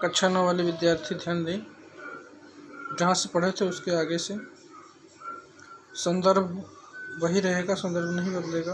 कक्षा 9 वाले विद्यार्थी ध्यान दें, जहाँ से पढ़े थे उसके आगे से संदर्भ वही रहेगा, संदर्भ नहीं बदलेगा,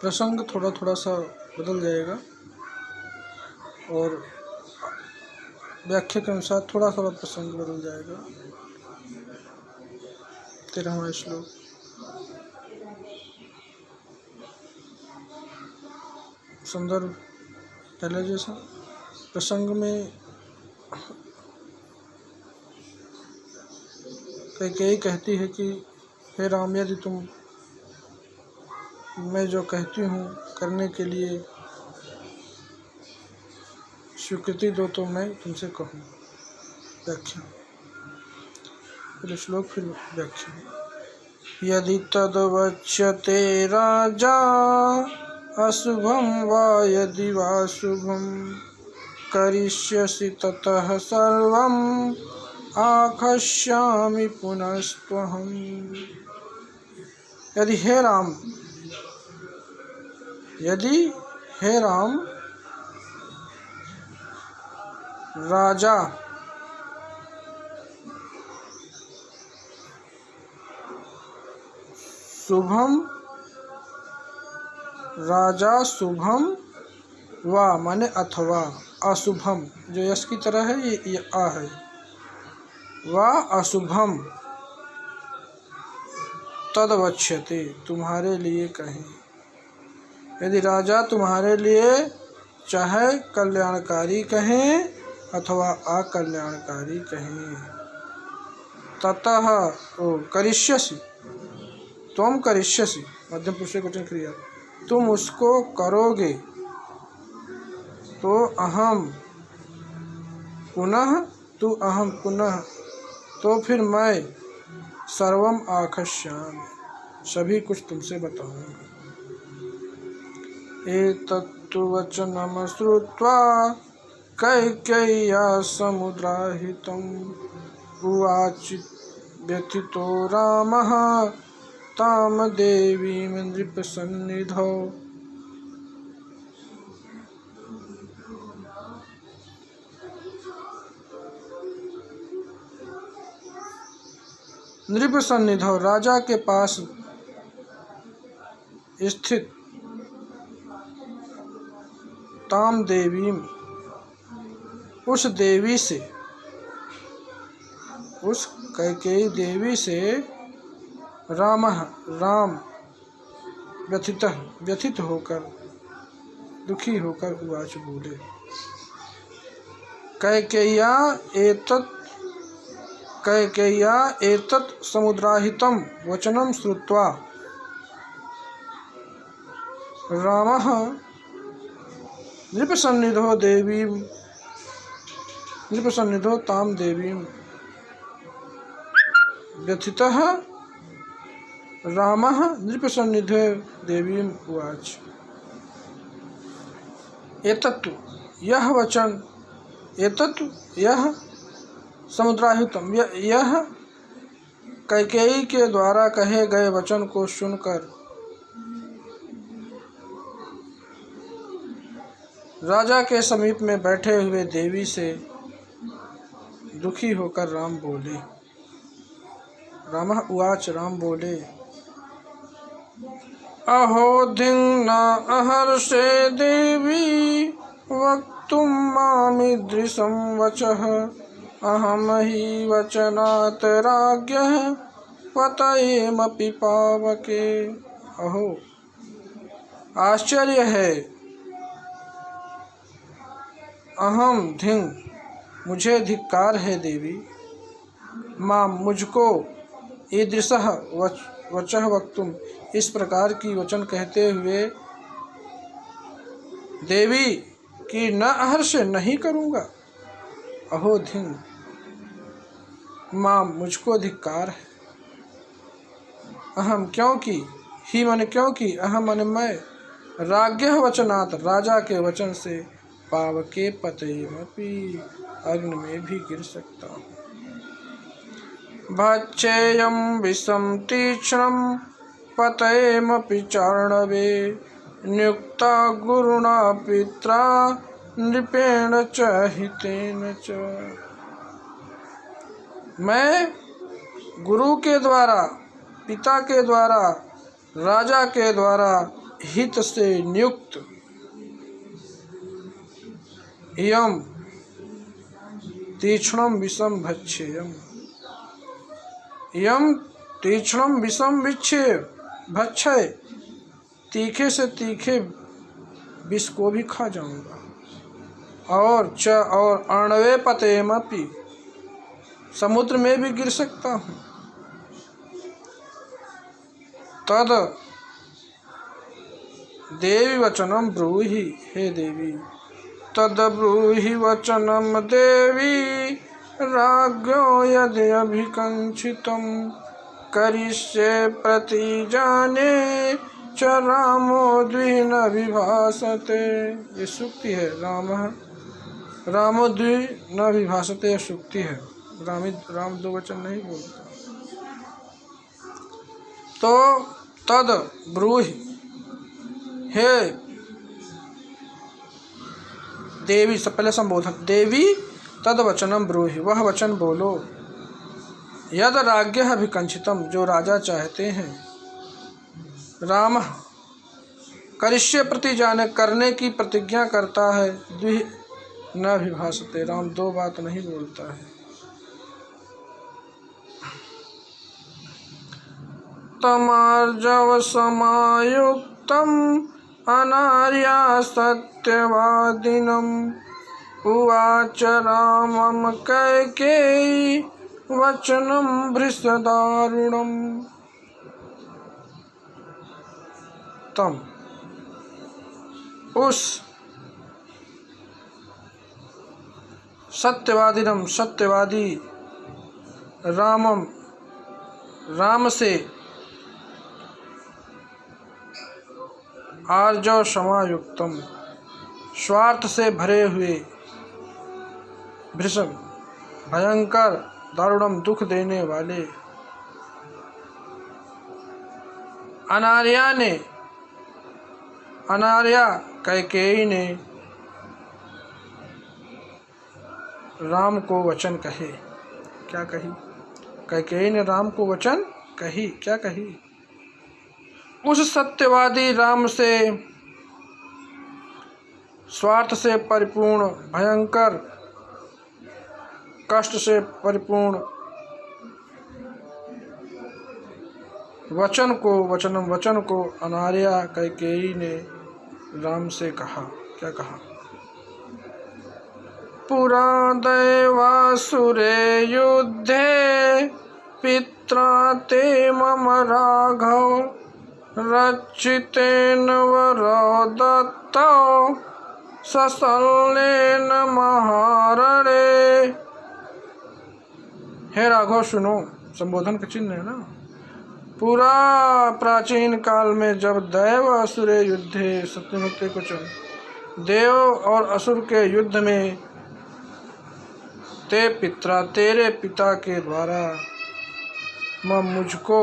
प्रसंग थोड़ा थोड़ा सा बदल जाएगा और व्याख्या के अनुसार थोड़ा थोड़ा प्रसंग बदल जाएगा। 13वां श्लोक। संदर्भ पहले जैसा, प्रसंग में कैकेयी कहती है कि हे राम, यदि तुम मैं जो कहती हूँ करने के लिए स्वीकृति दो तो मैं तुमसे कहूँ। व्याख्या, पहले श्लोक फिर व्याख्या। यदि तद्वच्यते राजा अशुभं वा यदि वा शुभं करिष्यसि ततः सर्वम् आख्यास्यामि पुनस्त्वहम्। यदि हे राम, यदि हे राम राजा शुभम, राजा शुभम वा माने अथवा, अशुभम जो यश की तरह है ये आ है, वा अशुभम तद्वच्यते तुम्हारे लिए कहें। यदि राजा तुम्हारे लिए चाहे कल्याणकारी कहें अथवा अकल्याणकारी कहें, ततः करिष्यसि, तुम करिष्यसि मध्यम पुरुष वचन क्रिया, तुम उसको करोगे, तो अहम पुनः, तू अहम पुनः, तो फिर मैं सर्वम आख्यास्यामि सभी कुछ तुमसे बताऊंगा। एतत्तु वचनम् श्रुत्वा कैकेय्या समुद्राहितम् उवाच व्यथितो रामः तां देवीं नृपसन्निधौ। नृपसन्निधौ राजा के पास स्थित ताम देवी, उस देवी से, उस कैकेयी देवी से रामः राम व्यथित होकर, दुखी होकर उवाच बोले। कैकेय्या एतत् समुद्राहितं वचनं श्रुत्वा रामः नृपसन्निधौ तां देवीं व्यथितः रामः नृपसन्निधौ देवीं उवाच। एतत्तु यह वचन, एतत्तु यह समुद्राहितम, यह कैकेयी के द्वारा कहे गए वचन को सुनकर राजा के समीप में बैठे हुए देवी से दुखी होकर राम बोले। रामः उवाच, राम बोले, अहो धिं न अहर्षे देवी वक्तुं मामीदृशं वचः अहम हि वचनात् राज्ञः पतयेमपि पावके। अहो आश्चर्य है, अहम धिं मुझे धिक्कार है देवी, मां मुझको, ईदृशः वचः वक्तुम इस प्रकार की वचन कहते हुए देवी की न अहर्ष नहीं करूँगा। अहो धिं मां मुझको धिक्कार है, अहम क्योंकि, ही मन क्योंकि, अहम मन मैं, राज्ञः वचनात् राजा के वचन से, पावके पतयेमपि अग्नि में भी गिर सकता हूँ। भक्षेयं विषं तीक्ष्णं पतयेमपि चार्णवे नियुक्ता गुरुणा पित्रा नृपेण च हितेन च। मैं गुरु के द्वारा, पिता के द्वारा, राजा के द्वारा हित से नियुक्त इयं तीक्ष्णं विषं भक्षेयम्। इयं तीक्ष्णं विषं भक्षय, तीखे से तीखे विष को भी खा जाऊंगा। और अर्णवे पतेमपि, समुद्र में भी गिर सकता हूँ। तद देवी वचनम ब्रूहि, हे देवी, तद ब्रूहि वचनम देवी, राज्ञो यदि अभिकंचितं करिष्ये प्रतिजाने च रामो द्विन विभासते। ये सूक्ति है। रामो द्विन विभासते, यह सूक्ति है। राम दो वचन नहीं बोलता। तो तद ब्रूहि, हे देवी, सब पहले संबोधन, देवी तद वचनम ब्रूहि, वह वचन बोलो, यद राज्ञः अभिकंचितम, जो राजा चाहते हैं, राम करिष्ये प्रतिजाने, करने की प्रतिज्ञा करता है, द्वि न विभासते, राम दो बात नहीं बोलता है। तमार्जव समायुक्तम अनार्या सत्यवादिनम, उवाच रामम कैकेयी वचनम भृशदारुणम। तम, उस सत्यवादिनम, सत्यवादी रामम, राम से, आर्जव समायुक्तम, स्वार्थ से भरे हुए, भृशम, भयंकर, दारुणम, दुख देने वाले, अनार्या कैकेयी ने राम को वचन कहे। क्या कही? कैकेयी ने राम को वचन कही। क्या कही? उस सत्यवादी राम से, स्वार्थ से परिपूर्ण, भयंकर, कष्ट से परिपूर्ण वचन को अनार्या कैकेयी ने राम से कहा। क्या कहा? पुरा दैवासुरे युद्धे पित्रा ते मम राघव, रक्षितेन वरो दत्तो सशल्येन महारणे। हे राघव सुनो, संबोधन का चिन्ह है ना। पूरा प्राचीन काल में जब दैव असुरे युद्धे, सत्यमुक्ति कुचन, देव और असुर के युद्ध में ते पित्रा, तेरे पिता के द्वारा, मुझको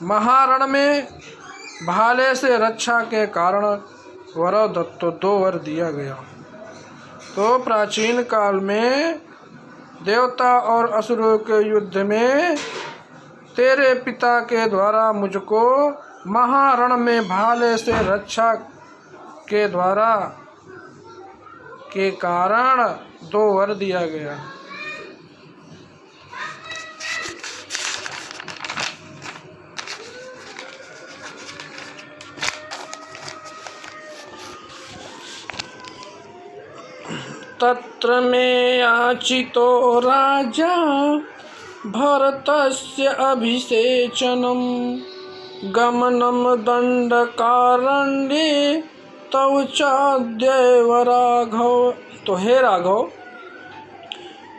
महारण में भाले से रक्षा के कारण वर दत्तो, दो वर दिया गया। तो प्राचीन काल में देवता और असुरों के युद्ध में तेरे पिता के द्वारा मुझको महारण में भाले से रक्षा के द्वारा के कारण दो वर दिया गया। तत्र मे याचितो राजा भरतस्य अभिषेचनम, गमनम दंडकारण्ये तव चाद्यैव राघव। तो हे राघव,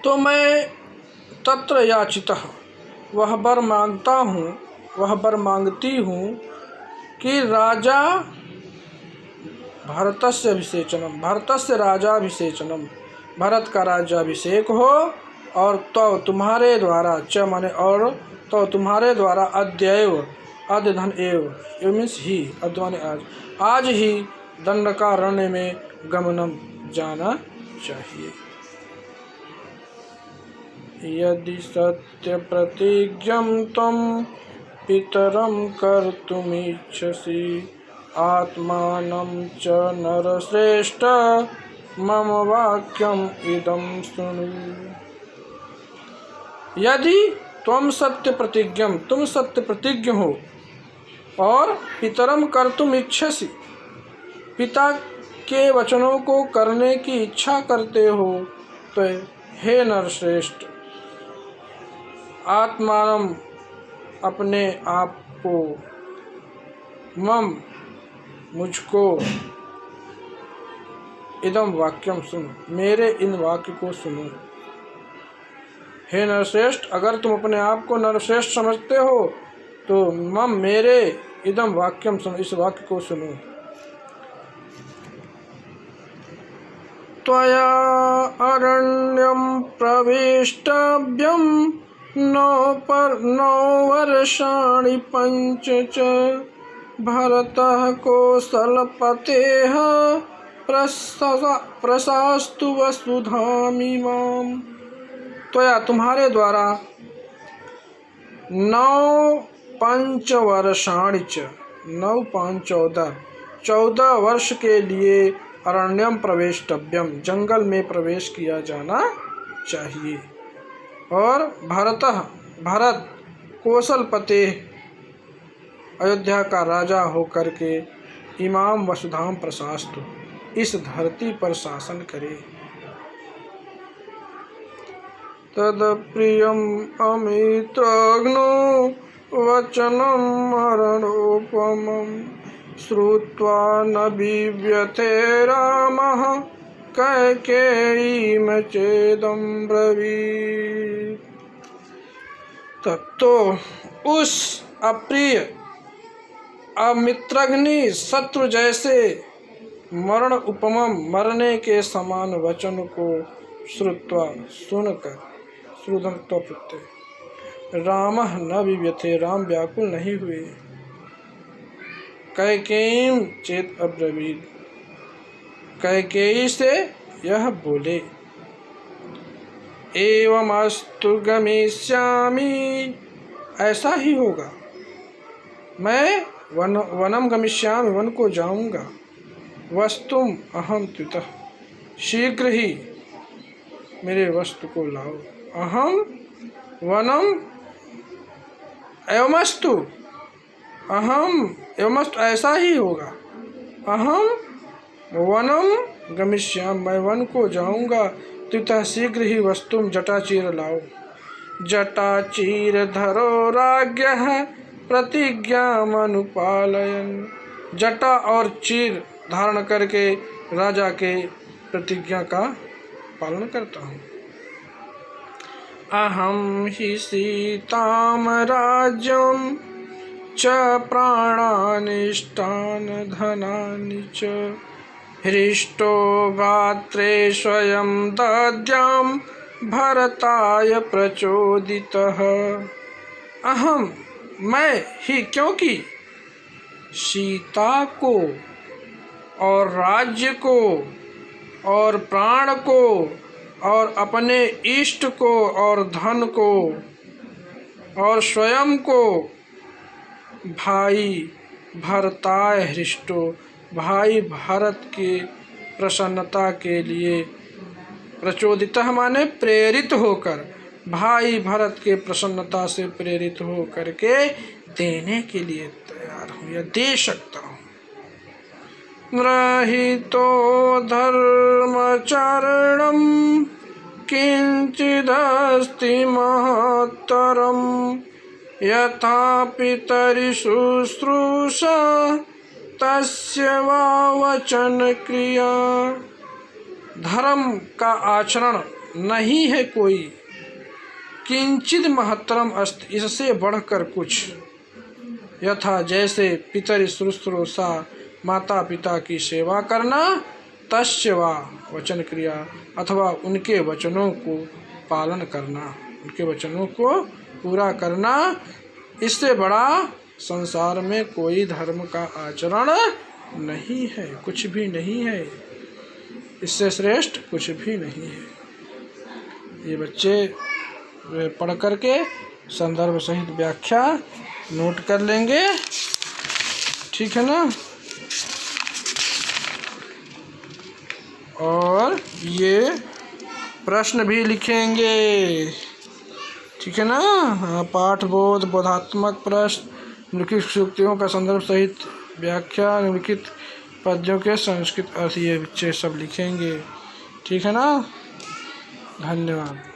तो मैं तत्र याचितः, वह वर मांगता हूँ, वह वर मांगती हूँ कि राजा भरतस्य अभिषेचनम, भरतस्य राजाभिषेचनम, भरत का राज्याभिषेक हो, और तो तुम्हारे द्वारा, च माने और, तो तुम्हारे द्वारा अद्यैव, अद्य धन एव मीन्स ही, अद्य माने आज ही दंडकारण्य में गमनम जाना चाहिए। यदि सत्य प्रतिज्ञं त्वं पितरं कर्तुमिच्छसि आत्मानं च नरश्रेष्ठ मम वाक्यम इदं शृणु। यदि तुम सत्य प्रतिज्ञ हो और पितरम कर्तुम इच्छसि, पिता के वचनों को करने की इच्छा करते हो, तो हे नरश्रेष्ठ, आत्मानम अपने आप को, मम मुझको, इदम वाक्यम सुनो, मेरे इन वाक्य को सुनो। हे नरश्रेष्ठ, अगर तुम अपने आप को नरश्रेष्ठ समझते हो तो मम मेरे इदम वाक्यम सुनो, इस वाक्य को सुनो। त्वया अरण्यं प्रवेष्टव्यं 9 वर्षाणि 5 च भरतः कौसलपतेः प्रशास्तु वसुधामिमाम्। त्वया तुम्हारे द्वारा 9 5 वर्षाणि च, 9 5 14 वर्ष के लिए अरण्यम प्रवेष्टव्यम, जंगल में प्रवेश किया जाना चाहिए। और भरत कौशलपते, अयोध्या का राजा होकर के, इमाम वसुधाम प्रशास्तु, इस धरती पर शासन करे। तदप्रियम अमित्रघ्नो वचनम मरणोपमं श्रुत्वा न बिव्यथे रामः कैकेयीं चेदं ब्रवीत्। तो उस अप्रिय अमित्रघ्नि शत्रु जैसे मरण उपमम, मरने के समान वचन को श्रुत्वा सुनकर, श्रुतत्व प्रत्यय, रामः न विव्यथे, राम व्याकुल नहीं हुए। कैकेयीं चेत अब्रवीत्, कैकेयी से यह बोले, एवमस्तु गमिष्यामि, ऐसा ही होगा, मैं वनम गमिष्यामि, वन को जाऊंगा, वस्तुम अहम त्वितः, शीघ्र ही मेरे वस्तु को लाओ, अहम वनम एवमस्तु, अहम एवमस्तु, ऐसा ही होगा, अहम वनम गमिष्यामि, मैं वन को जाऊंगा, त्वितः शीघ्र ही वस्तुम, जटाचीर लाओ। जटाचीर धरो राज्ञः प्रतिज्ञामनुपालयन्, जटा और चीर धारण करके राजा के प्रतिज्ञा का पालन करता हूँ। अहम ही सीताम राज्यम च प्राणानिष्टान धनानि च हृष्टो गात्रे स्वयं दद्याम भरताय प्रचोदितः। अहम मैं ही, क्योंकि सीता को और राज्य को और प्राण को और अपने इष्ट को और धन को और स्वयं को भाई भरताय हृष्टो, भाई भारत की प्रसन्नता के लिए, प्रचोदितः माने प्रेरित होकर, भाई भरत के प्रसन्नता से प्रेरित हो करके देने के लिए तैयार हूँ या दे सकता हूँ। रहितो धर्मचरणं किंचिदस्ति महत्तरं यथा पितरि शुश्रूषा तस्य वा वचन क्रिया। धर्म का आचरण नहीं है कोई, किंचित महत्तरम अस्ति, इससे बढ़कर कुछ, यथा जैसे पितरि शुश्रूषा, माता पिता की सेवा करना, तस्य वा वचन क्रिया, अथवा उनके वचनों को पालन करना, उनके वचनों को पूरा करना, इससे बड़ा संसार में कोई धर्म का आचरण नहीं है, कुछ भी नहीं है, इससे श्रेष्ठ कुछ भी नहीं है। ये बच्चे पढ़ करके संदर्भ सहित व्याख्या नोट कर लेंगे, ठीक है ना। और ये प्रश्न भी लिखेंगे, ठीक है ना। हाँ, पाठ बोध, बोधात्मक प्रश्न, निम्नलिखित सूक्तियों का संदर्भ सहित व्याख्या, निम्नलिखित पद्यों के संस्कृत अर्थ, ये बच्चे सब लिखेंगे, ठीक है ना। धन्यवाद।